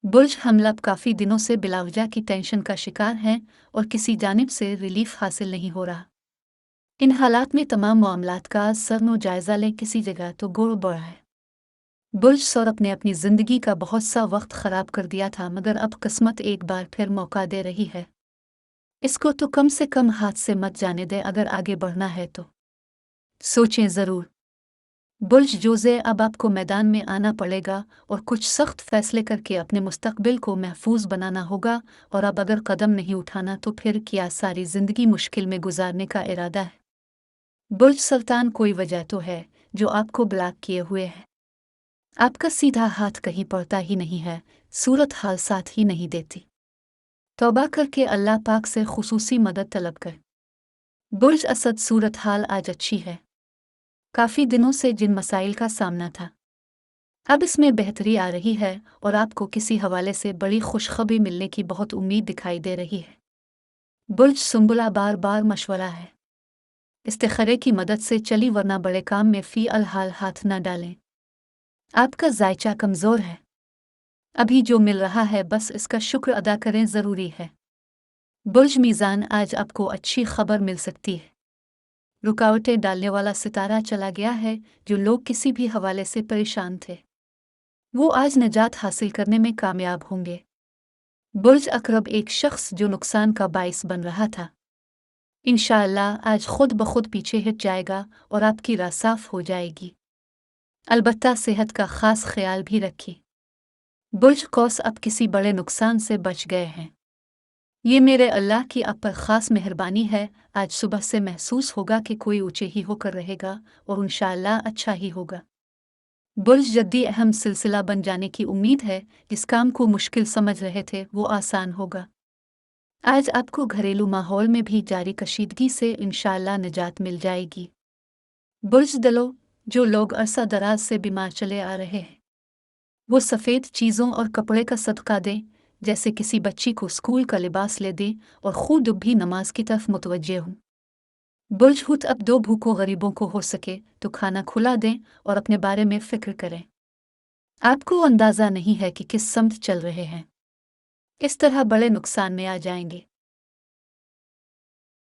बुर्ज हमला काफ़ी दिनों से बिलावजा की टेंशन का शिकार हैं और किसी जानिब से रिलीफ हासिल नहीं हो रहा। इन हालात में तमाम मामलात का सरनो जायज़ा लें, किसी जगह तो गड़बड़ है। बुर्ज सौरभ ने अपनी ज़िंदगी का बहुत सा वक्त ख़राब कर दिया था, मगर अब किस्मत एक बार फिर मौका दे रही है। इसको तो कम से कम हाथ से मत जाने दे। अगर आगे बढ़ना है तो सोचें ज़रूर। बुर्ज जोज़े, अब आपको मैदान में आना पड़ेगा और कुछ सख्त फैसले करके अपने मुस्तकबिल को महफूज बनाना होगा। और अब अगर कदम नहीं उठाना तो फिर क्या सारी ज़िंदगी मुश्किल में गुजारने का इरादा है? बुर्ज सुल्तान, कोई वजह तो है जो आपको ब्लॉक किए हुए है। आपका सीधा हाथ कहीं पड़ता ही नहीं है, सूरत हाल साथ ही नहीं देती। तौबा करके अल्लाह पाक से खुसूसी मदद तलब कर। बुर्ज असद, सूरत हाल आज अच्छी है। काफ़ी दिनों से जिन मसाइल का सामना था, अब इसमें बेहतरी आ रही है और आपको किसी हवाले से बड़ी खुशखबरी मिलने की बहुत उम्मीद दिखाई दे रही है। बुर्ज सुंबुला, बार बार मशवरा है, इस्तिखरे की मदद से चली, वरना बड़े काम में फ़ी अलहाल हाथ न डालें। आपका जायचा कमज़ोर है, अभी जो मिल रहा है बस इसका शुक्र अदा करें, ज़रूरी है। बुर्ज मीज़ान, आज आपको अच्छी खबर मिल सकती है। रुकावटें डालने वाला सितारा चला गया है। जो लोग किसी भी हवाले से परेशान थे, वो आज निजात हासिल करने में कामयाब होंगे। बुर्ज अकरब, एक शख्स जो नुकसान का बाइस बन रहा था, इंशाअल्लाह आज खुद ब खुद पीछे हट जाएगा और आपकी राह साफ हो जाएगी। अलबत्ता सेहत का खास ख्याल भी रखिए। बुर्ज कौस, अब किसी बड़े नुकसान से बच गए हैं। ये मेरे अल्लाह की आप पर ख़ास मेहरबानी है। आज सुबह से महसूस होगा कि कोई ऊंचे ही होकर रहेगा और इंशाअल्लाह अच्छा ही होगा। बुर्ज जद्दी, अहम सिलसिला बन जाने की उम्मीद है। जिस काम को मुश्किल समझ रहे थे वो आसान होगा। आज आपको घरेलू माहौल में भी जारी कशीदगी से इंशाअल्लाह निजात मिल जाएगी। बुर्ज दलो, जो लोग अरसा दराज से बीमार चले आ रहे हैं, वो सफ़ेद चीज़ों और कपड़े का सदका दें, जैसे किसी बच्ची को स्कूल का लिबास ले दें और खुद भी नमाज की तरफ मुतवज्जे हों। बुर्ज हुत, अब दो भूखों गरीबों को हो सके तो खाना खुला दें और अपने बारे में फ़िक्र करें। आपको अंदाज़ा नहीं है कि किस समत चल रहे हैं, इस तरह बड़े नुकसान में आ जाएंगे।